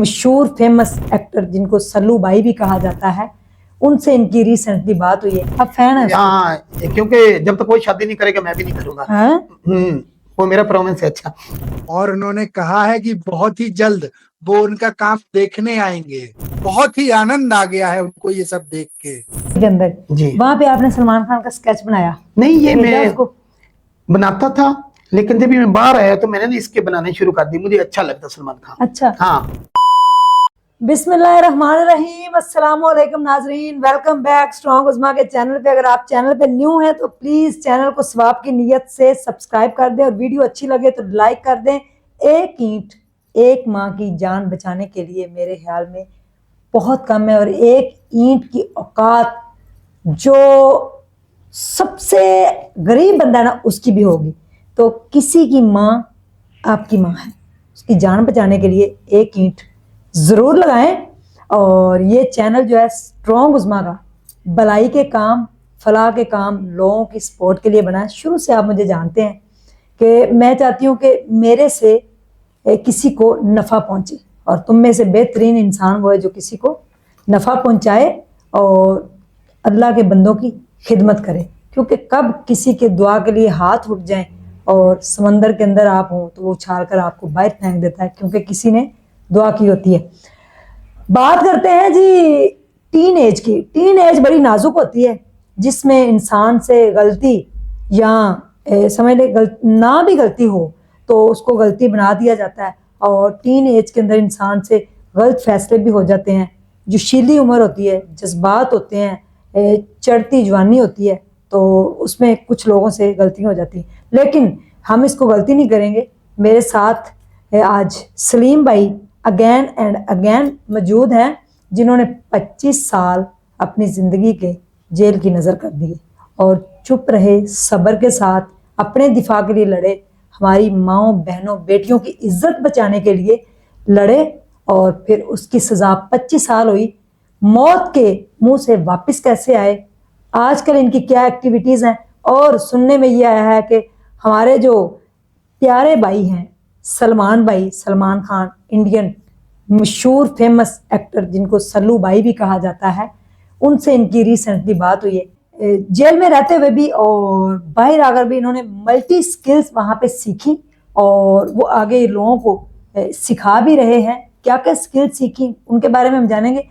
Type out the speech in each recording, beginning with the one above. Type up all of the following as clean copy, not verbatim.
मशहूर famous actor जिनको सल्लू भाई भी कहा जाता है, उनसे इनकी रिसेंटली बात हुई है। आप फैन है? हाँ, क्योंकि जब तक कोई शादी नहीं करेगा मैं भी नहीं करूंगा। वो मेरा प्रॉमिस है। अच्छा, और उन्होंने कहा है कि बहुत ही जल्द वो उनका काम देखने आएंगे। बहुत ही आनंद आ गया है उनको ये सब देख के। अंदर जी। वहां पे आपने सलमान खान का स्केच बनाया? नहीं, ये भेजा मैं उसको? बनाता था, लेकिन जब मैं बाहर आया तो मैंने इसके बनाने शुरू कर दी। मुझे अच्छा लगता सलमान खान। अच्छा। हाँ। बिस्मिल्लाहिर्रहमानिर्रहीम, अस्सलाम वालेकुम नाजरीन, वेलकम बैक स्ट्रॉन्ग उज़्मा के चैनल पे। अगर आप चैनल पे न्यू हैं तो प्लीज चैनल को सवाब की नीयत से सब्सक्राइब कर दें और वीडियो अच्छी लगे तो लाइक कर दें। एक ईंट एक माँ की जान बचाने के लिए मेरे ख्याल में बहुत कम है, और एक ईंट की औकात जो सबसे गरीब बंदा है ना उसकी भी होगी। तो किसी की माँ आपकी माँ है, उसकी जान बचाने के लिए एक ईंट ज़रूर लगाएं। और ये चैनल जो है स्ट्रॉन्ग उज़्मा का भलाई के काम, फलाह के काम, लोगों की सपोर्ट के लिए बना है। शुरू से आप मुझे जानते हैं कि मैं चाहती हूँ कि मेरे से किसी को नफ़ा पहुँचे, और तुम में से बेहतरीन इंसान वो है जो किसी को नफ़ा पहुँचाए और अल्लाह के बंदों की खिदमत करे। क्योंकि कब किसी के दुआ के लिए हाथ उठ जाएं और समंदर के अंदर आप हों तो वो उछाल कर आपको बाहर फेंक देता है, क्योंकि किसी ने दुआ की होती है। बात करते हैं जी टीन एज की। टीन एज बड़ी नाजुक होती है, जिसमें इंसान से गलती या समझ ले ना भी गलती हो तो उसको गलती बना दिया जाता है। और टीन एज के अंदर इंसान से गलत फैसले भी हो जाते हैं। जो शीली उम्र होती है, जज्बात होते हैं, चढ़ती जवानी होती है, तो उसमें कुछ लोगों से गलती हो जाती है। लेकिन हम इसको गलती नहीं करेंगे। मेरे साथ आज सलीम भाई अगेन एंड अगेन मौजूद हैं, जिन्होंने 25 साल अपनी ज़िंदगी के जेल की नज़र कर दिए और चुप रहे, सब्र के साथ अपने दिफा के लिए लड़े, हमारी माँओं, बहनों, बेटियों की इज्जत बचाने के लिए लड़े। और फिर उसकी सज़ा 25 साल हुई। मौत के मुंह से वापस कैसे आए, आजकल इनकी क्या एक्टिविटीज़ हैं। और सुनने में ये आया है कि हमारे जो प्यारे भाई हैं सलमान भाई, सलमान खान, इंडियन मशहूर फेमस एक्टर जिनको सल्लू भाई भी कहा जाता है, उनसे इनकी रिसेंटली बात हुई है। जेल में रहते हुए भी और बाहर आकर भी इन्होंने मल्टी स्किल्स वहाँ पे सीखी और वो आगे लोगों को सिखा भी रहे हैं। क्या क्या स्किल्स सीखी उनके बारे में हम जानेंगे।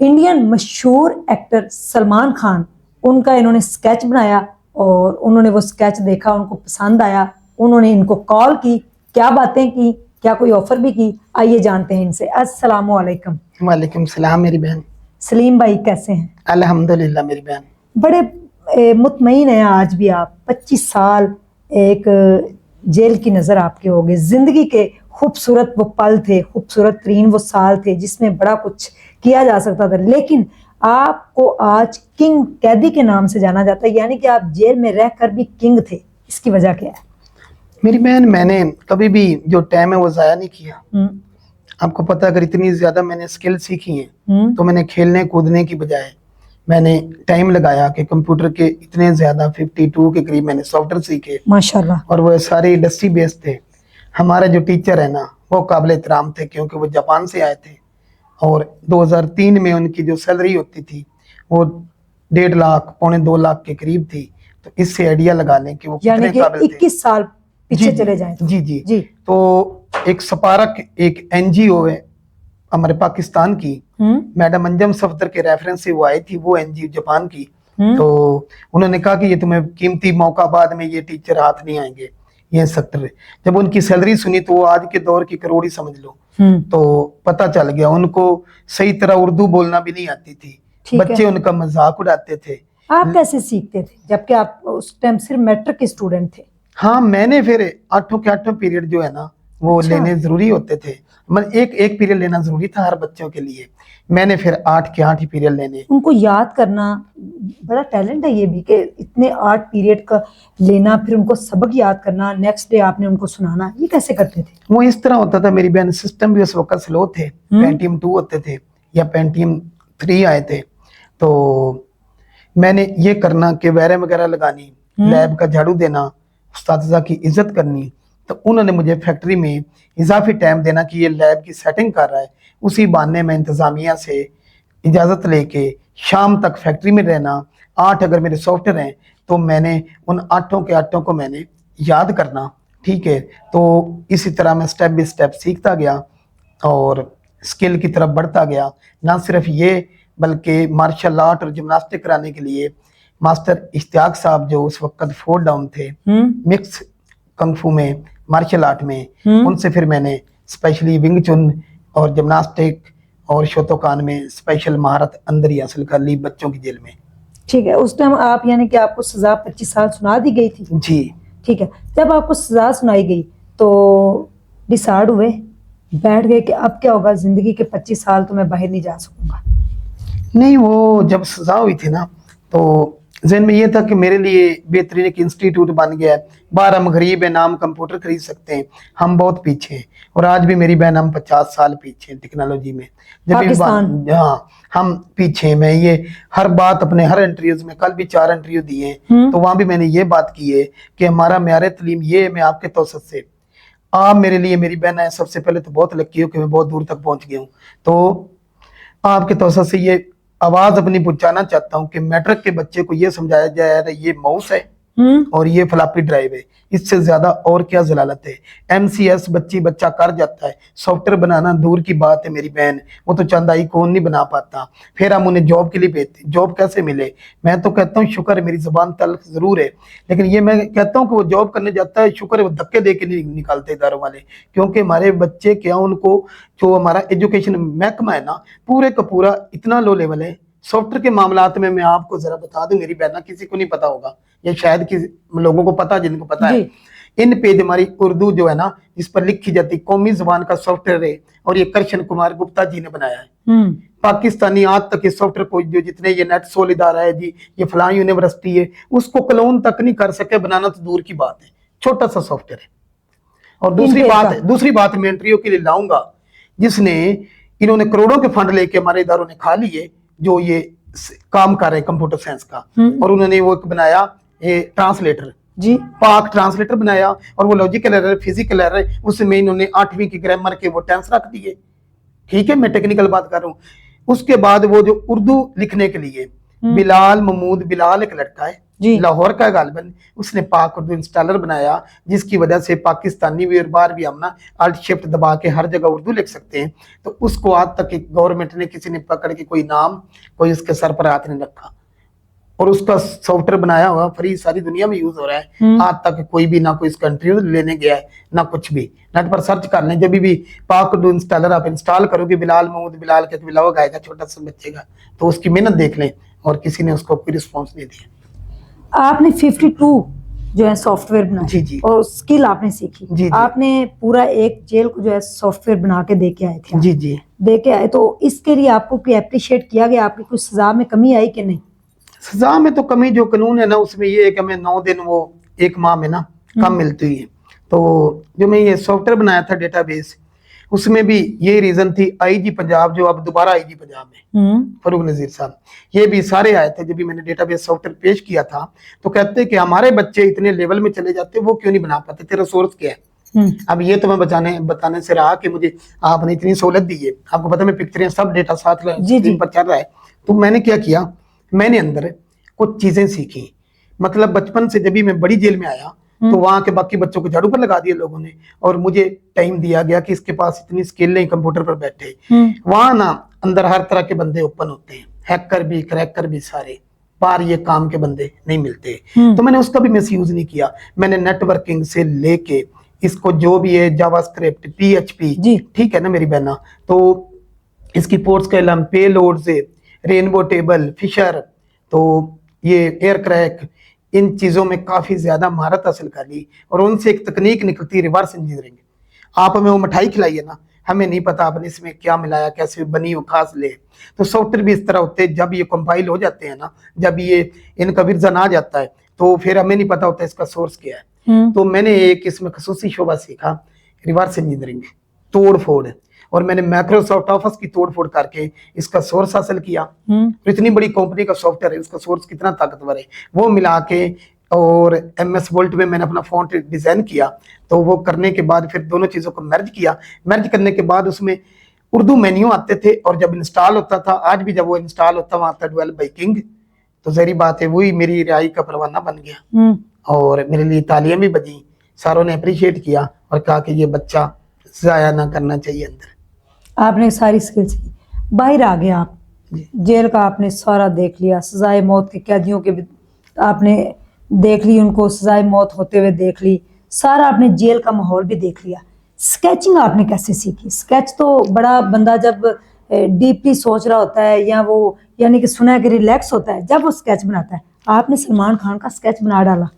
इंडियन मशहूर एक्टर सलमान खान, उनका इन्होंने स्केच बनाया और उन्होंने वो स्केच देखा, उनको पसंद आया, उन्होंने इनको कॉल की, क्या बातें की, क्या कोई ऑफर भी की। आइए जानते हैं इनसे। अस्सलाम वालेकुम। वालेकुम सलाम मेरी बहन। सलीम भाई कैसे हैं? अल्हम्दुलिल्लाह मेरी बहन। बड़े मुतमईन हैं आज भी आप। 25 साल एक जेल की नज़र आपके हो गए। ज़िंदगी के खूबसूरत वो पल थे, खूबसूरत तरीन वो साल थे जिसमें बड़ा कुछ किया जा सकता था, लेकिन आपको आज किंग कैदी के नाम से जाना जाता है, यानी कि आप जेल में रहकर भी किंग थे। इसकी वजह क्या है? मेरी बहन, मैंने कभी भी जो टाइम है वो ज़ाया नहीं किया। आपको पता है, अगर इतनी ज़्यादा मैंने स्किल सीखी हैं तो मैंने खेलने कूदने की बजाय मैंने टाइम लगाया कि कंप्यूटर के इतने ज़्यादा 52 के करीब मैंने सॉफ्टवेयर सीखे माशाल्लाह। और वो सारे इंडस्ट्री बेस्ड थे। हमारे जो टीचर है ना वो काबिल एहतराम थे, क्योंकि वो जापान से आए थे और 2003 में उनकी जो सैलरी होती थी वो 1.5 लाख पौने 2 लाख के करीब थी। तो इससे आइडिया लगा लें कि वो कितने काबिल थे। 21 साल पीछे चले जाएं तो। जी जी जी। तो एक स्पार्क, एक एनजीओ है हमारे पाकिस्तान की, मैडम अंजम सफदर के रेफरेंस से वो आई थी, वो एनजीओ जापान की। तो उन्होंने कहा कि ये तुम्हें कीमती मौका, बाद में ये टीचर हाथ नहीं आएंगे, ये सेक्टर। जब उनकी सैलरी सुनी तो वो आज के दौर की करोड़ी समझ लो। तो पता चल गया उनको सही तरह उर्दू बोलना भी नहीं आती थी, बच्चे उनका मजाक उड़ाते थे। आप कैसे सीखते थे जबकि आप उस टाइम सिर्फ मैट्रिक के स्टूडेंट थे? हाँ, मैंने फिर 8 के 8 पीरियड जो है ना वो लेने जरूरी होते थे। मतलब एक पीरियड लेना जरूरी था हर बच्चों के लिए। मैंने फिर 8 के 8 ही पीरियड लेने। उनको याद करना बड़ा टैलेंट है ये भी, कि इतने 8 पीरियड का लेना, फिर उनको सबक याद करना, नेक्स्ट डे आपने उनको सुनाना, ये कैसे करते थे? वो इस तरह होता था मेरी बहन, सिस्टम भी उस वक्त स्लो थे। पेंटियम 2 होते थे या पेंटियम 3 आए थे। तो मैंने ये करना कि वायरें वगैरह लगानी, लैब का झाड़ू देना, उस्ताद की इज्जत करनी, तो उन्होंने मुझे फैक्ट्री में इजाफी टाइम देना कि ये लैब की सेटिंग कर रहा है, उसी बहाने में इंतजामिया से इजाजत लेके शाम तक फैक्ट्री में रहना। 8 अगर मेरे सॉफ्टवेयर हैं तो मैंने उन 8 के 8 को मैंने याद करना, ठीक है। तो इसी तरह मैं स्टेप बाय स्टेप सीखता गया और स्किल की तरफ बढ़ता गया। ना सिर्फ ये बल्कि मार्शल आर्ट और जिम्नास्टिक कराने के लिए मास्टर इश्तियाक साहब जो उस वक्त 4 डाउन थे मिक्स कंगफू में, मार्शल आर्ट में, उनसे फिर मैंने स्पेशली विंग चुन और जिम्नास्टिक और शोतोकान में स्पेशल महारत अंदर ही हासिल कर ली बच्चों की जेल में। ठीक है, उस टाइम आप यानी कि आपको सजा 25 साल सुना दी गई थी? जी। ठीक है, जब आपको सजा सुनाई गई तो डिसाइड हुए, बैठ गए कि अब क्या होगा, जिंदगी के 25 साल तो मैं बाहर नहीं जा सकूंगा? नहीं, वो जब सजा हुई थी ना तो जहन में ये था कि मेरे लिए बेहतरीन एक इंस्टीट्यूट बन गया है। बाहर हम गरीब है ना, हम कंप्यूटर खरीद सकते हैं, हम बहुत पीछे हैं। और आज भी मेरी बहन, हम 50 साल पीछे हैं टेक्नोलॉजी में। जब पाकिस्तान, हाँ, हम पीछे हैं। मैं ये हर बात अपने हर इंटरव्यूज में, कल भी 4 इंटरव्यू दिए हैं तो वहां भी मैंने ये बात की है कि हमारा म्यार तलीम ये है। मैं आपके तौसत से, आप मेरे लिए, मेरी बहन है, सबसे पहले तो बहुत लकी हो कि मैं बहुत दूर तक पहुंच गया हूँ। तो आपके तौसत से ये आवाज अपनी पहुंचाना चाहता हूँ कि मैट्रिक के बच्चे को ये समझाया जाए ये माउस है और ये फ्लॉपी ड्राइव है, इससे ज्यादा और क्या जलालत है। MCS बच्चा कर जाता है, सॉफ्टवेयर बनाना दूर की बात है। मेरी बहन वो तो चंद आईकॉन नहीं बना पाता, फिर हम उन्हें जॉब के लिए भेजते, जॉब कैसे मिले। मैं तो कहता हूँ शुक्र है, मेरी जुबान तल्ख जरूर है, लेकिन ये मैं कहता हूँ कि वो जॉब करने जाता है, शुक्र है वो धक्के दे के नहीं निकालते इदारों वाले, क्योंकि हमारे बच्चे क्या, उनको जो हमारा एजुकेशन महकमा है ना, पूरे का पूरा इतना लो लेवल है। सॉफ्टवेयर के मामलात में मैं आपको जरा बता दूं मेरी बहना, किसी को नहीं पता होगा, या शायद किसी लोगों को पता, जिनको पता है, इन पेज हमारी उर्दू जो है ना, जिस पर लिखी जाती कौमी जुबान का सॉफ्टवेयर है, और ये कृष्ण कुमार गुप्ता जी ने बनाया है। पाकिस्तानी आज तक इस सॉफ्टवेयर को, जो जितने ये नेट सोल इदारा है जी, ये फलां यूनिवर्सिटी है, उसको क्लोन तक नहीं कर सके, बनाना तो दूर की बात है। छोटा सा सॉफ्टवेयर है। और दूसरी बात मैं इंटरव्यू के लिए लाऊंगा, जिसने इन्होंने करोड़ों के फंड लेके हमारे इदारों ने खा लिए, जो ये काम कर रहे हैं कंप्यूटर साइंस का, और उन्होंने वो एक बनाया ये ट्रांसलेटर जी, पाक ट्रांसलेटर बनाया, और वो लॉजिकल एरर, फिजिकल एरर, उसमें इन्होंने 8वीं की ग्रामर के वो टेंस रख दिए। ठीक है, मैं टेक्निकल बात कर रहा हूँ। उसके बाद वो जो उर्दू लिखने के लिए बिलाल महमूद, बिलाल एक लड़का है लाहौर का गालिबन, उसने पाक उर्दू इंस्टॉलर बनाया, जिसकी वजह से पाकिस्तानी भी और बाहर भी हम ना अल्ट शिफ्ट दबा के हर जगह उर्दू लिख सकते हैं। तो उसको आज तक गवर्नमेंट ने, किसी ने पकड़ के कोई नाम, कोई उसके सर पर हाथ नहीं रखा, और उसका सॉफ्टवेयर बनाया हुआ फ्री सारी दुनिया में यूज हो रहा है। आज तक कोई भी ना कोई इसका इंटरव्यू लेने गया है ना कुछ भी। नेट पर सर्च कर लें, जब भी पाक उर्दू इंस्टॉलर आप इंस्टॉल करोगे, बिलाल महमूद, बिलाल के बिलाव गाएगा छोटा सा बच्चे का, तो उसकी मेहनत देख लें, और किसी ने उसको कोई रिस्पॉन्स नहीं दिया। आपने 52 जो है सॉफ्टवेयर बनाए, जी जी, और स्किल आपने सीखी। जी जी, आपने पूरा एक जेल को जो है सॉफ्टवेयर बना के दे के आए थे। जी जी, दे के आए, तो इसके लिए आपको कोई अप्रिशिएट किया गया? आपकी कुछ सजा में कमी आई कि नहीं? सजा में तो कमी, जो कानून है ना उसमें ये है कि हमें 9 दिन वो 1 माह में ना कम मिलती है। तो जो मैं ये सॉफ्टवेयर बनाया था डेटाबेस, उसमें भी ये रीजन थी। IG पंजाब जो अब दोबारा IG पंजाब में फरूक नजीर साहब, ये भी सारे आए थे। जब भी मैंने डेटाबेस सॉफ्टवेयर पेश किया था तो कहते कि हमारे बच्चे इतने लेवल में चले जाते, वो क्यों नहीं बना पाते, तेरा सोर्स क्या है? अब ये तो मैं बताने से रहा कि मुझे आपने इतनी सहूलत दी है, आपको पता मैं पिक्चरें सब डेटा साथ स्क्रीन पर चल रहा है। तो मैंने क्या किया, मैंने अंदर कुछ चीजें सीखी। मतलब बचपन से जब भी मैं बड़ी जेल में आया तो वहां के बाकी बच्चों को झाड़ू पर लगा दिया लोगों ने, और मुझे टाइम दिया गया कि इसके पास इतनी स्किल नहीं, कंप्यूटर पर बैठे। वहां ना अंदर हर तरह के बंदे ओपन होते हैं, हैकर भी, क्रैकर भी, सारे पार ये काम के बंदे नहीं मिलते। तो मैंने उसका भी मिसयूज नहीं किया। मैंने नेटवर्किंग से लेके इसको जो भी है, जावास्क्रिप्ट, PHP, ठीक है ना मेरी बहना, तो इसकी पोर्ट्स का इलाम, पे लोड से रेनबो टेबल, फिशर, तो ये एयर क्रैक, इन चीजों में काफी ज्यादा महारत हासिल कर ली। और उनसे एक तकनीक निकलती है रिवर्स इंजीनियरिंग। आप हमें वो मिठाई खिलाइए ना, हमें नहीं पता आपने इसमें क्या मिलाया, कैसे बनी, वो खास ले। तो सॉफ्टवेयर भी इस तरह होते हैं, जब ये कंपाइल हो जाते हैं ना, जब ये इनका वर्जन आ जाता है, तो फिर हमें नहीं पता होता इसका सोर्स क्या है। तो मैंने एक इसमें खसूसी शोबा सीखा, रिवर्स इंजीनियरिंग, तोड़ फोड़, और मैंने माइक्रोसॉफ्ट ऑफिस की तोड़ फोड़ करके इसका सोर्स हासिल किया। तो इतनी बड़ी कंपनी का सॉफ्टवेयर है, उसका सोर्स कितना ताकतवर है, वो मिला के और MS वोल्ट में मैंने अपना फॉन्ट डिजाइन किया। तो वो करने के बाद फिर दोनों चीजों को मर्ज किया। मर्ज करने के बाद उसमें उर्दू मेन्यू आते थे, और जब इंस्टॉल होता था, आज भी जब वो इंस्टॉल होता वहां था डेवलप बाय किंग, तो जहरी बात है वही मेरी रिहाई का परवाना बन गया। और मेरे लिए तालियां भी बजी, सारों ने अप्रिशिएट किया और कहा कि ये बच्चा जाया ना करना चाहिए अंदर। आपने सारी स्किल्स की, बाहर आ गए आप, जेल का आपने सारा देख लिया, सजाए मौत के कैदियों के भी आपने देख ली, उनको सजाए मौत होते हुए देख ली, सारा आपने जेल का माहौल भी देख लिया। स्केचिंग आपने कैसे सीखी? स्केच तो बड़ा बंदा जब डीपली सोच रहा होता है, या वो यानी कि सुना है कि रिलैक्स होता है, जब वो स्केच बनाता है। आपने सलमान खान का स्केच बना डाला।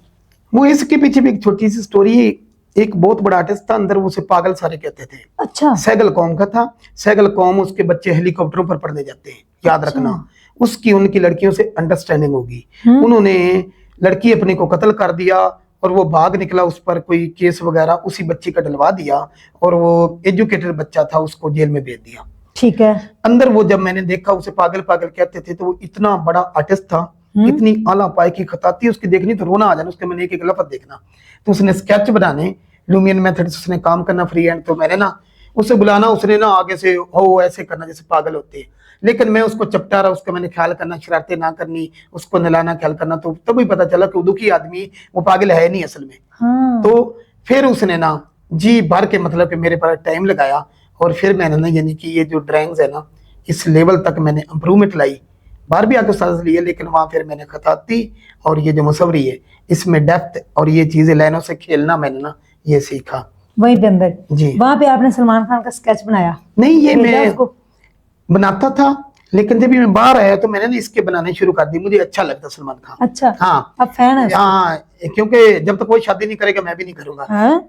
वो इसके पीछे भी एक छोटी सी स्टोरी है। एक बहुत बड़ा आर्टिस्ट था, अंदर उसे पागल सारे कहते थे। अच्छा। सैगल कौम का था। सैगल कौम, उसके बच्चे हेलीकॉप्टरों पर पढ़ने जाते हैं, याद रखना। उसकी उनकी लड़कियों से अंडरस्टैंडिंग होगी। उन्होंने लड़की अपने को कत्ल कर दिया और वो भाग निकला, उस पर कोई केस वगैरह उसी बच्ची का डलवा दिया, और वो एजुकेटेड बच्चा था, उसको जेल में भेज दिया। ठीक है। अंदर वो जब मैंने देखा, उसे पागल पागल कहते थे, तो वो इतना बड़ा आर्टिस्ट था, इतनी आला पाए की खताती उसकी देखनी तो रोना आ जाना, उसके मैंने एक एक लफ्ज देखना। तो उसने स्केच बनाने, लुमियन मेथड से उसने काम करना फ्री हैंड। तो मैंने ना उसे बुलाना, उसने ना आगे से हो ऐसे करना जैसे पागल होते हैं, लेकिन मैं उसको चपटा रहा, उसका मैंने ख्याल करना, शरारतें ना करनी, उसको नलाना ख्याल करना। तो तभी पता चला कि वो दुखी आदमी, वो पागल है नहीं असल में। तो फिर उसने ना जी भर के मतलब कि मेरे पर टाइम लगाया, और फिर मैंने ना यानी कि ये जो ड्राइंग्स है ना, इस लेवल तक मैंने इंप्रूवमेंट लाई। बाहर भी आके साज लिए, लेकिन वहां फिर मैंने खताती और ये जो मुसवरी है, इसमें डेप्थ और ये चीजें लाइनों से खेलना मैंने ना ये सीखा वहीं पे अंदर जी। वहां पे आपने सलमान खान का स्केच बनाया? नहीं, ये भेजा मैं उसको? बनाता था, लेकिन जब मैं बाहर आया तो मैंने ना इसके बनाने शुरू कर दी। मुझे अच्छा लगता सलमान खान। अच्छा। हाँ, आप फैन है उसके? हाँ, क्योंकि जब तक कोई शादी नहीं करेगा मैं भी नहीं करूंगा। हाँ?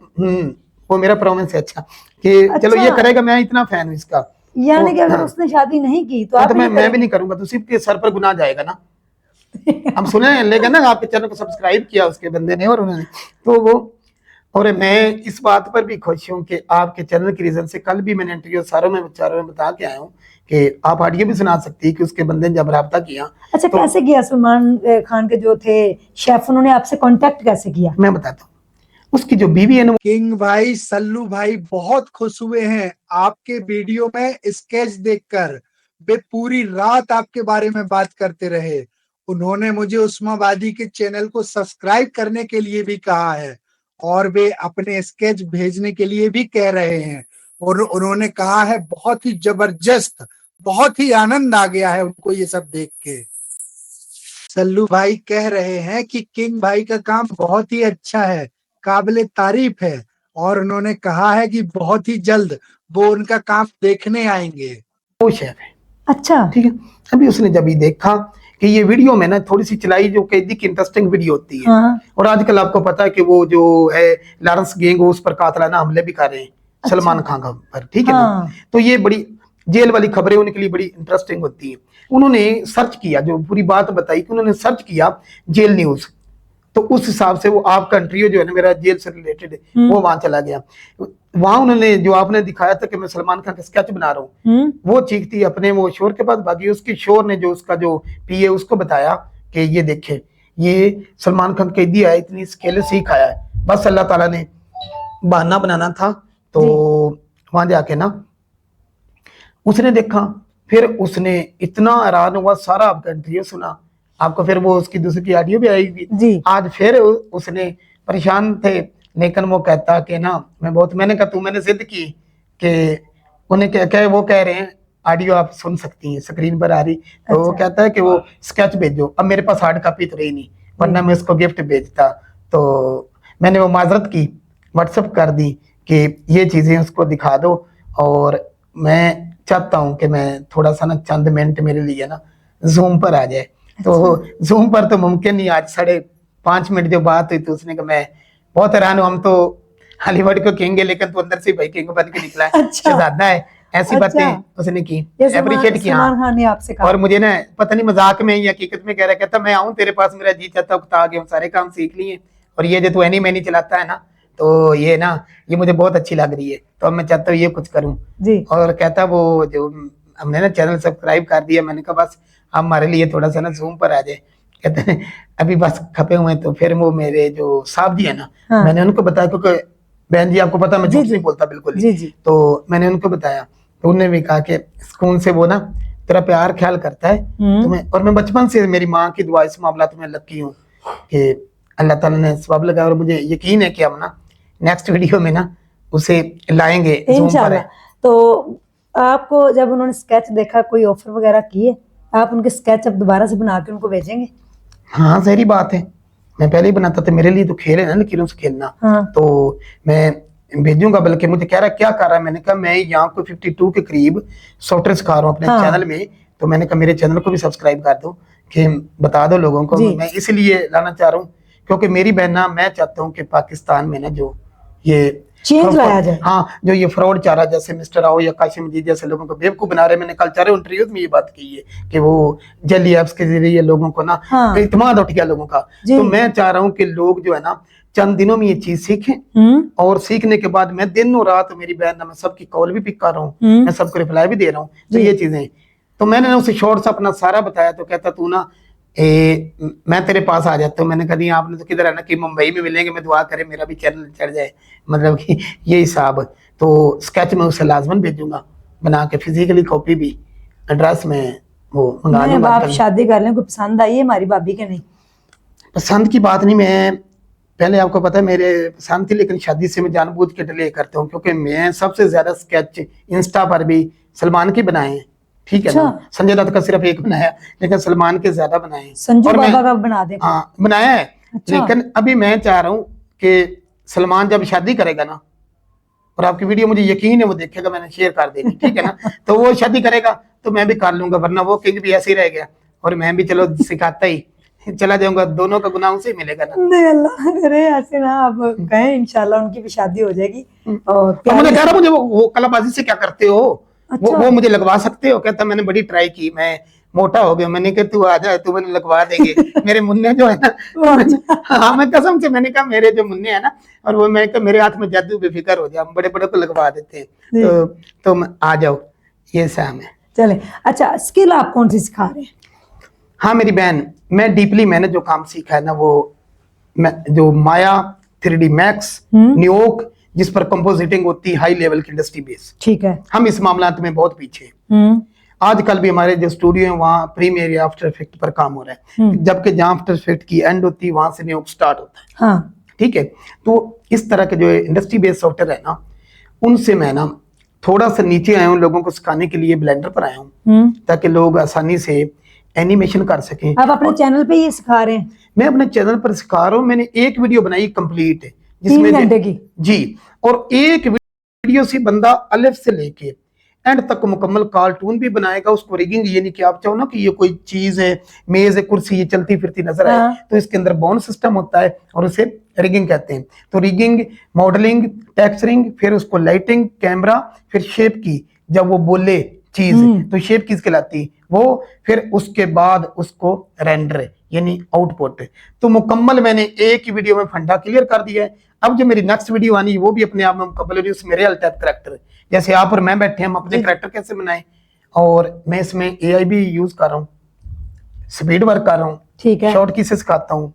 वो मेरा प्रॉमिस है। अच्छा कि चलो ये करेगा, मैं इतना फैन हूँ इसका। यानी कि अगर हाँ, उसने शादी नहीं की तो हाँ, आप तो नहीं मैं भी करेंगे? नहीं करूंगा, तो सिर्फ के सर पर गुनाह जाएगा ना। हम सुने, लेकिन ना आपके चैनल को सब्सक्राइब किया उसके बंदे ने, और उन्होंने तो वो, और मैं इस बात पर भी खुश हूँ कि आपके चैनल की रीजन से कल भी मैंने इंटरव्यू चारों में बता के आया हूँ कि आप ऑडियो भी सुना सकती है कि उसके बंदे ने जब राब्ता किया। अच्छा, तो कैसे किया? सलमान खान के जो थे शेफ, उन्होंने आपसे कांटेक्ट कैसे किया? मैं बताता हूँ। उसकी जो बीवी है ना, किंग भाई, सल्लू भाई बहुत खुश हुए हैं आपके वीडियो में स्केच देखकर। वे पूरी रात आपके बारे में बात करते रहे। उन्होंने मुझे उस्माबादी के चैनल को सब्सक्राइब करने के लिए भी कहा है, और वे अपने स्केच भेजने के लिए भी कह रहे हैं। और उन्होंने कहा है बहुत ही जबरदस्त, बहुत ही आनंद आ गया है उनको ये सब देख के। सल्लू भाई कह रहे हैं कि किंग भाई का काम बहुत ही अच्छा है, काबिले तारीफ है, और उन्होंने कहा है कि बहुत ही जल्द वो उनका काम देखने आएंगे। वो शेफ है। अच्छा। ठीक है। अभी उसने जब ये देखा कि ये वीडियो में ना थोड़ी सी चलाई, जो कैदी की इंटरेस्टिंग वीडियो होती है। हाँ। और आजकल आपको पता है कि वो जो है लॉरेंस गैंग, उस पर कातलाना हमले भी कर रहे हैं सलमान खान पर, ठीक है ना। तो ये बड़ी जेल वाली खबरें उनके लिए बड़ी इंटरेस्टिंग होती है। उन्होंने सर्च किया, जो पूरी बात बताई कि उन्होंने सर्च किया जेल न्यूज, तो उस हिसाब से वो आपका इंटरव्यू जो है ना मेरा जेल से रिलेटेड वो वहां चला गया। वहां उन्होंने जो आपने दिखाया था कि मैं सलमान खान का स्केच बना रहा हूँ, वो चीख थी अपने वो शोर के पास भागी। उसकी शोर ने जो उसका जो पीए उसको बताया कि ये देखे, ये सलमान खान कैदी आया, इतनी स्किल सीख आया है। बस अल्लाह ताला ने बहाना बनाना था। तो वहां जाके ना उसने देखा, फिर उसने इतना हैरान हुआ, सारा आपका इंटरव्यू सुना, आपको फिर वो उसकी दूसरी की ऑडियो भी आएगी आज। फिर उसने परेशान थे, लेकिन वो कहता कि ना मैंने कहा तू मैंने जिद की कि उन्हें क्या वो कह रहे हैं ऑडियो आप सुन सकती हैं, स्क्रीन पर आ रही। तो वो कहता है कि वो स्केच भेजो। अब मेरे पास हार्ड कॉपी तो रही नहीं, वरना मैं उसको गिफ्ट भेजता। तो मैंने वो माजरत की, व्हाट्सएप कर दी कि ये चीजें उसको दिखा दो, और मैं चाहता हूँ कि मैं थोड़ा सा ना चंद मिनट मेरे लिए ना जूम पर आ जाए। तो जूम पर तो मुमकिन नहीं, आज 5.5 मिनट जो बात हुई तो उसने कहा मैं बहुत हैरान हूँ, हम तो हॉलीवुड को किंग है, लेकिन तू अंदर से भाई किंग बन के निकला है, शहजादा है। ऐसी बातें उसने की, अप्रिशिएट किया। खान ने आपसे कहा। और मुझे ना पता नहीं मजाक में या हकीकत में कह रहा, कहता मैं आऊँ तेरे पास, मेरा जी चाहता हूँ आ गया, सारे काम सीख लिए, और ये जो तू एनी मैनी चलाता है ना, तो ये ना ये मुझे बहुत अच्छी लग रही है, तो अब मैं चाहता हूँ ये कुछ करूँ। और कहता वो जो हमने ना चैनल सब्सक्राइब कर दिया, मैंने कहा बस हमारे लिए थोड़ा सा ना जूम पर आ जाए। कहते हैं अभी बस खपे हुए हैं। तो फिर वो मेरे जो साहब जी है ना, हाँ। मैंने उनको बताया, क्योंकि बहन जी आपको पता मैं जी, झूठ जी। नहीं बोलता बिल्कुल जी, ही। जी। तो मैंने उनको बताया, तो उन्होंने भी कहा कि सुकून से वो ना तेरा प्यार ख्याल करता है तुम्हें, और मैं बचपन से मेरी माँ की दुआ इस मामला में लकी हूँ कि अल्लाह ताला ने सबब लगाया, और मुझे यकीन है कि हम ना नेक्स्ट वीडियो में ना उसे लाएंगे Zoom पर इंशाल्लाह। है। तो आपको जब उन्होंने स्केच देखा, कोई ऑफर वगैरह किए, आप उनके स्केच अब दोबारा से बना के उनको भेजेंगे? हाँ जहरी बात है, मैं पहले ही बनाता था, मेरे लिए तो खेल है ना लकीरों से खेलना। हाँ। तो मैं भेजूंगा, बल्कि मुझे कह रहा क्या कर रहा है, मैंने कहा मैं यहाँ को 52 के करीब सॉफ्टवेयर सिखा रहा हूँ अपने हाँ। चैनल में। तो मैंने कहा मेरे चैनल को भी सब्सक्राइब कर दो, कि बता दो लोगों को। जी। मैं इसलिए लाना चाह रहा हूँ क्योंकि मेरी बहन ना, मैं चाहता हूँ कि पाकिस्तान में ना जो ये चेंज लाया जाए। हाँ, जो ये फ्रॉड चाह रहा, जैसे मिस्टर आओ या काशिम मजीद जैसे लोगों को बेवकूफ बना रहे। मैंने कल 4 इंटरव्यूज में ये बात की है कि वो जली एप्स के जरिए लोगों को ना हाँ। इत्मीनान उठ गया लोगों का। जी। तो मैं चाह रहा हूँ कि लोग जो है ना चंद दिनों में ये चीज सीखें, और सीखने के बाद मैं दिन और रात, मेरी बहन ना, मैं सबकी कॉल भी पिक कर रहा हूँ, मैं सबको रिप्लाई भी दे रहा हूँ। तो जी। ये चीजें, तो मैंने ना उसे शॉर्ट्स अपना सारा बताया। तो कहता तू ना मैं तेरे पास आ जाता हूँ। मैंने कहा नहीं, आपने तो किधर है ना कि मुंबई में मिलेंगे, मैं दुआ करे मेरा भी चैनल चढ़ जाए, मतलब कि ये हिसाब। तो स्केच में उसे लाजमन भेजूंगा बना के, फिजिकली कॉपी भी, एड्रेस में वो मंगा मैं लूंगा। आप शादी कर लें, कोई पसंद आई है हमारी भाभी के? नहीं पसंद की बात नहीं, मैं पहले आपको पता है मेरे पसंद थी, लेकिन शादी से मैं जानबूझ के डिले करता हूँ, क्योंकि मैं सबसे ज्यादा स्केच इंस्टा पर भी सलमान के बनाए हैं, ठीक है ना। संजय दत्त का सिर्फ एक बनाया, लेकिन सलमान के ज्यादा बनाए हैं। संजू और बाबा का बना दे। हाँ बनाया है। अच्छा। लेकिन अभी मैं चाह रहा हूँ कि सलमान जब शादी करेगा ना, और आपकी वीडियो मुझे यकीन है वो देखेगा, मैंने शेयर कर देनी, ठीक है ना। तो वो शादी करेगा तो मैं भी कर लूंगा, वरना वो किंग भी ऐसे ही रह गया, और मैं भी चलो सिखाता ही चला जाऊंगा, दोनों का गुनाह उसे मिलेगा ना। नहीं अल्लाह करे ऐसे ना, आप कहें इंशाल्लाह उनकी भी शादी हो जाएगी। और तो मुझे कह रहा, मुझे वो कलाबाजी से क्या करते हो, अच्छा। वो मुझे लगवा सकते हो? कहता मैंने बड़ी ट्राई की, मैं मोटा हो गया। मैंने कहा तू आ जा, तू मैंने लगवा देंगे। मेरे मुन्ने जो है ना, हाँ मैं कसम से, मैंने कहा मेरे जो मुन्ने है ना, और वो मैं मेरे हाथ में जादू, बेफिक्र हो जाए, हम बड़े बड़े को लगवा देते हैं। तो आ जाओ, ये साम है। चले, अच्छा स्किल आप कौन सी सिखा रहे हैं? हाँ मेरी बहन, मैं डीपली मैंने जो काम सीखा है ना, वो मैं जो माया 3D मैक्स न्यूयॉर्क, जिस पर कंपोजिटिंग होती है, हाई लेवल की इंडस्ट्री बेस, ठीक है। हम इस मामलात में बहुत पीछे हैं। आजकल भी हमारे जो स्टूडियो है वहाँ प्रीमियर या आफ्टर इफेक्ट पर काम हो रहा है, जबकि जहाँ आफ्टर इफेक्ट की एंड होती है वहां से न्यूयॉर्क स्टार्ट होता है। हाँ। ठीक है। तो इस तरह के जो इंडस्ट्री बेस्ड सॉफ्टवेयर है ना, उनसे मैं ना थोड़ा सा नीचे आया हूँ, लोगों को सिखाने के लिए ब्लेंडर पर आया हूँ, ताकि लोग आसानी से एनिमेशन कर सकें। आप अपने चैनल पे ये सिखा रहे हैं? मैं अपने चैनल पर सिखा रहा हूँ। मैंने एक वीडियो बनाई कंप्लीट, 3 घंटे की जी, और एक वीडियो से बंदा अलिफ से लेके एंड तक मुकम्मल कार्टून भी बनाएगा। उसको रिगिंग, ये नहीं कि आप चाहो ना कि ये कोई चीज है, मेज है, कुर्सी, ये चलती फिरती नजर आए, तो इसके अंदर बोन सिस्टम होता है और उसे रिगिंग कहते हैं। तो रिगिंग, मॉडलिंग, टेक्सचरिंग, फिर उसको लाइटिंग, कैमरा, फिर शेप की, जब वो बोले चीज तो शेप किस कहलाती वो, फिर उसके बाद उसको रेंडर यानी आउटपुट। तो मुकम्मल मैंने एक ही वीडियो में फंडा क्लियर कर दिया है। अब जो मेरी नेक्स्ट वीडियो आनी है वो भी अपने आप में मुकम्मल है, उसमें रियल टाइप करैक्टर, जैसे आप और मैं बैठे, हम अपने करैक्टर कैसे बनाए, और मैं इसमें एआई भी यूज कर रहा हूँ, स्पीड वर्क कर रहा हूँ, ठीक है, शॉर्ट की से सिखाता हूँ।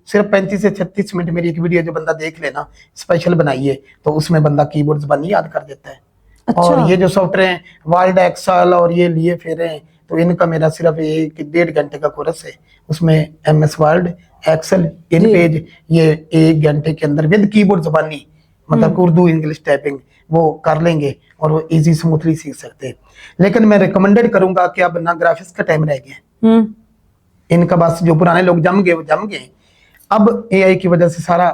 सिर्फ 35 से 36 मिनट मेरी एक वीडियो जो बंदा देख लेना, स्पेशल बनाइए, तो उसमें बंदा कीबोर्ड ज़बानी याद कर देता है। अच्छा। और ये जो सॉफ्टवेयर है वर्ड, एक्सेल और ये लिए फेरे हैं, तो इनका मेरा सिर्फ 1-1.5 घंटे का कोर्स है। उसमें MS Word, Excel, InPage, ये 1 घंटे के अंदर विद कीबोर्ड ज़बानी, मतलब उर्दू इंग्लिश टाइपिंग वो कर लेंगे और वो इजी स्मूथली सीख सकते हैं। लेकिन मैं रिकमेंडेड करूंगा कि अब ना ग्राफिक्स का टाइम रह गया, इनका बस जो पुराने लोग जम गए वो जम गए। अब एआई की वजह से सारा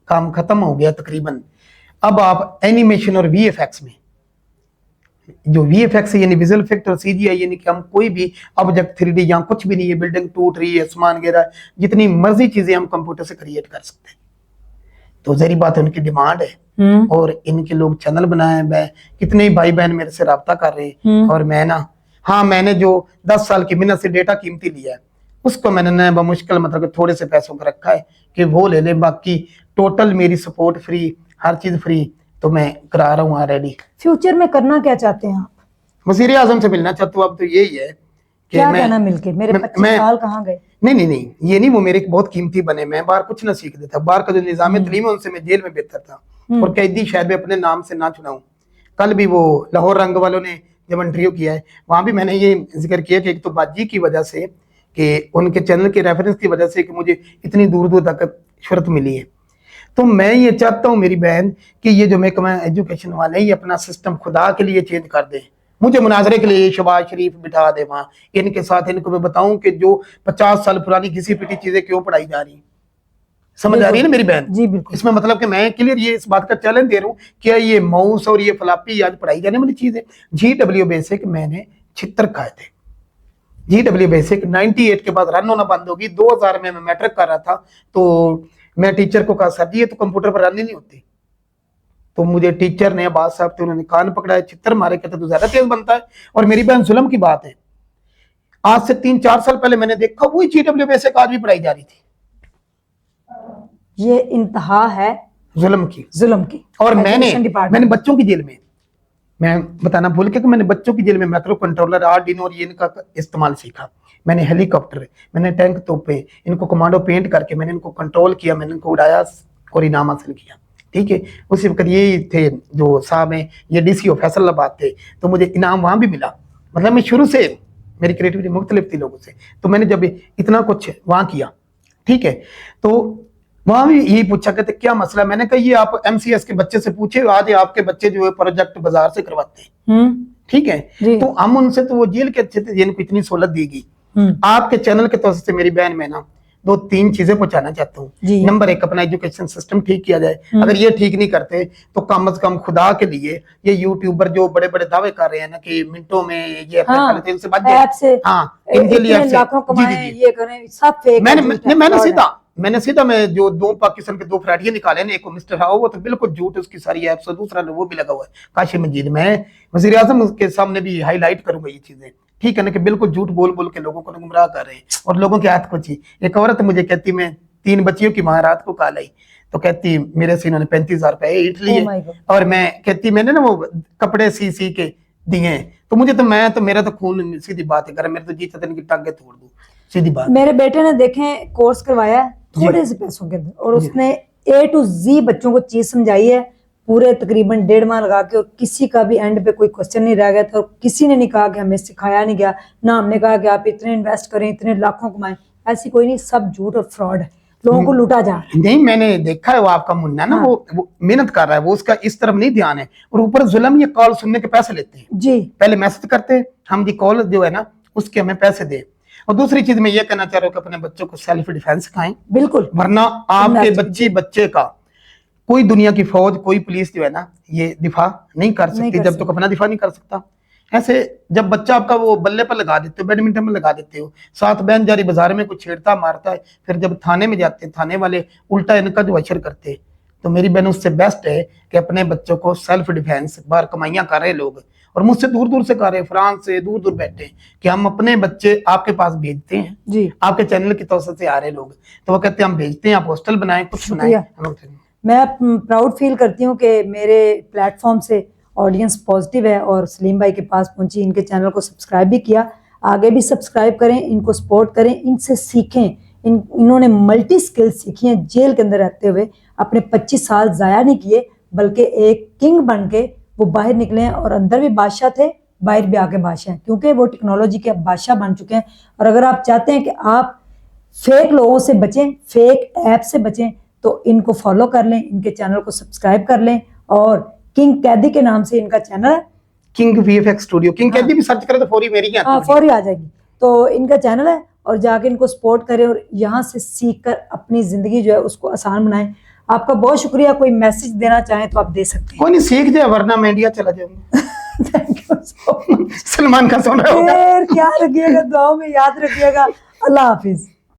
काम खत्म हो गया तकरीबन। अब आप एनिमेशन और वीएफएक्स में, जो वीएफएक्स है यानी विजुअल इफेक्ट, और सीजीआई यानी कि हम कोई भी ऑब्जेक्ट 3D या कुछ भी नहीं है, बिल्डिंग टूट रही है, आसमान गिरा, जितनी मर्जी चीजें हम कंप्यूटर से क्रिएट कर सकते हैं। तो जहरी बात है, उनकी डिमांड है और इनके लोग चैनल बनाए हैं। कितने ही भाई बहन मेरे से राब्ता कर रहे हैं, और मैं ना, हाँ मैंने जो 10 साल की मेहनत से डेटा कीमती लिया है, उसको मैंने बमुश्किल मतलब थोड़े से पैसों का रखा है कि वो ले ले, बाकी टोटल मेरी सपोर्ट फ्री, हर चीज फ्री, तो मैं करा रहा हूँ ऑलरेडी। फ्यूचर में करना क्या चाहते हैं आप? वज़ीर आज़म से मिलना चाहता हूँ। अब तो यही है क्या कहना मिलके मेरे 25 साल कहाँ गए? नहीं, ये नहीं, वो मेरे बहुत कीमती बने। मैं बाहर कुछ ना सीख देता, बाहर का जो निजाम तलीम है उनसे मैं जेल में बेहतर था। और कैदी शायद मैं अपने नाम से ना चुनाऊं। कल भी वो लाहौर रंग वालों ने जब इंटरव्यू किया है, वहां भी मैंने ये जिक्र किया कि एक तो बाजी की वजह से, कि उनके चैनल के रेफरेंस की वजह से कि मुझे इतनी दूर दूर तक शोहरत मिली है। तो मैं ये चाहता हूँ मेरी बहन कि ये जो महकमा एजुकेशन वाले ये अपना सिस्टम खुदा के लिए चेंज कर दें। मुझे मुनाजरे के लिए शहबाज शरीफ बिठा दे वहां, इनके साथ इनको मैं बताऊं कि जो 50 साल पुरानी घिसी पिटी चीजें क्यों पढ़ाई जा रही। समझ आ रही है ना मेरी बहन? जी बिल्कुल। इसमें मतलब कि मैं क्लियर ये इस बात का चैलेंज दे रहा हूँ, क्या ये माउस और ये फ्लॉपी आज पढ़ाई जाने वाली चीज है? GW बेसिक मैंने 76 खाए थे। GW बेसिक 98 के बाद रन होना बंद होगी। 2000 में मैं मैट्रिक कर रहा था, तो मैं टीचर को कहा सर जी ये तो कंप्यूटर पर रन ही नहीं होती। तो मुझे टीचर ने अब्बास साहब थे, उन्होंने कान पकड़ाया, चित्तर मारे, कहते तो ज्यादा तेज बनता है। और मेरी बहन जुल्म की बात है, आज से 3-4 साल पहले मैंने देखा वही GW बेसिक आज भी पढ़ाई जा रही थी। ये इंतहा है जुल्म की। और मैंने बच्चों की जेल में, मैं बताना भूल के कि मैंने बच्चों की जेल में माइक्रो कंट्रोलर, आर्डिनो और ये इनका इस्तेमाल सीखा। मैंने हेलीकॉप्टर, मैंने टैंक तोपे, इनको कमांडो पेंट करके मैंने इनको कंट्रोल किया, मैंने इनको उड़ाया और इनाम हासिल किया। ठीक है, उसी वक्त ये थे जो साहब हैं, ये DCO फैसलाबाद थे, तो मुझे इनाम वहां भी मिला। मतलब मैं शुरू से मेरी क्रिएटिविटी मुख्तलिफ थी लोगों से, तो मैंने जब इतना कुछ वहां किया, ठीक है, तो वहां भी यही पूछा कहते क्या मसला। मैंने कहा ये आप MCS के बच्चे से पूछे, आज आपके बच्चे जो है प्रोजेक्ट बाजार से करवाते हैं, ठीक है, तो हम उनसे तो वो जेल के अच्छे थे जिनको इतनी सहूलत दी गई। आपके चैनल के तौर से मेरी बहन में ना 2-3 चीजें पहुंचाना चाहता हूँ। नंबर 1, अपना एजुकेशन सिस्टम ठीक किया जाए। अगर ये ठीक नहीं करते तो कम से कम खुदा के लिए ये यूट्यूबर जो बड़े बड़े दावे कर रहे हैं ना कि मिनटों में ये से बात इनके लिए मैंने सीधा मैं जो 2 पाकिस्तान के 2 फ्राइडिये निकाले ना, एक को मिस्टर हाउ, वो तो बिल्कुल झूठ उसकी सारी एप्स, दूसरा वो भी लगा हुआ है काशी मजीद। मैं वज़ीर आज़म के सामने भी हाईलाइट करूंगा ये चीजें, ठीक है ना, कि बिल्कुल झूठ बोल बोल के लोगों को गुमराह कर रहे हैं और लोगों के हाथ को ची। एक औरत मुझे कहती मैं 3 बच्चियों की मां रात को कॉल आई, तो कहती मेरे से इन्होंने 35,000 रुपए ईट लिए और मैं कहती मैंने ना वो कपड़े सी के दिए, तो मुझे तो मैं तो मेरा तो खून, सीधी बात है, अगर मेरे तो जी चाहते इनकी टांगे तोड़ दूं, सीधी बात। मेरे बेटे ने देखे कोर्स करवाया थोड़े से पैसों के अंदर और उसने A to Z बच्चों को चीज समझाई है पूरे तकरीबन 1.5 माह लगा के, और किसी का भी एंड पे कोई क्वेश्चन नहीं रह गया था और किसी ने नहीं कहा कि हमें सिखाया नहीं गया, ना हमने कहा कि आप इतने इन्वेस्ट करें, इतने लाखों कमाएं, ऐसी कोई नहीं, सब झूठ और फ्रॉड है, लोगों को लूटा जा रहा है। नहीं, मैंने देखा है वो आपका मुन्ना ना, वो मेहनत कर रहा है, वो उसका इस तरफ नहीं ध्यान है, और ऊपर जुल्म, ये कॉल सुनने के पैसे लेते हैं जी, पहले मैसेज करते हैं हम जी कॉल जो है ना उसके हमें पैसे दे। और दूसरी चीज मैं ये कहना चाह रहा हूँ कि अपने बच्चों को सेल्फ डिफेंस सिखाएं, बिल्कुल, वरना आपके बच्चे का कोई दुनिया की फौज, कोई पुलिस जो है ना ये दिफा नहीं कर सकती जब तक अपना दिफा नहीं कर सकता। ऐसे जब बच्चा आपका वो बल्ले पर लगा देते हो, बैडमिंटन में लगा देते हो, साथ बहन जारी बाजार में कुछ छेड़ता मारता है, फिर जब थाने में जाते हैं थाने वाले उल्टा इनका जो अशर करते हैं, तो मेरी बहन उससे बेस्ट है कि अपने बच्चों को सेल्फ डिफेंस, बाहर कमाइयां कर रहे लोग और मुझसे दूर दूर से कर रहे, फ्रांस से दूर दूर बैठे हैं, कि हम अपने बच्चे आपके पास भेजते हैं जी, आपके चैनल की तौर से आ रहे लोग, तो वो कहते हैं हम भेजते हैं, आप हॉस्टल बनाए, कुछ बनाए। मैं प्राउड फील करती हूँ कि मेरे प्लेटफॉर्म से ऑडियंस पॉजिटिव है और सलीम भाई के पास पहुंची, इनके चैनल को सब्सक्राइब भी किया, आगे भी सब्सक्राइब करें, इनको सपोर्ट करें, इनसे सीखें। इन्होंने मल्टी स्किल्स सीखी हैं जेल के अंदर रहते हुए, अपने 25 साल ज़ाया नहीं किए, बल्कि एक किंग बन के वो बाहर निकले हैं और अंदर भी बादशाह थे, बाहर भी आके बादशाह हैं, क्योंकि वो टेक्नोलॉजी के बादशाह बन चुके हैं। और अगर आप चाहते हैं कि आप फेक लोगों से बचें, फेक ऐप से बचें, तो इनको फॉलो कर लें, इनके चैनल को सब्सक्राइब कर लें, और किंग कैदी के नाम से इनका चैनल है, किंग VFX स्टूडियो, किंग कैदी भी सर्च करें तो फौरी मेरी फौरी आ जाएगी, तो इनका चैनल है, और जाके इनको सपोर्ट करें और यहाँ से सीख कर अपनी जिंदगी जो है उसको आसान बनाएं। आपका बहुत शुक्रिया, कोई मैसेज देना चाहें तो आप दे सकते हैं। कोई नहीं, सीख जाए वरना मैं इंडिया चला जाऊंगा। Thank you so much. Salman Khan सुन रहे हो, क्या रखिएगा, दुआओं में याद रखिएगा। अल्लाह हाफिज।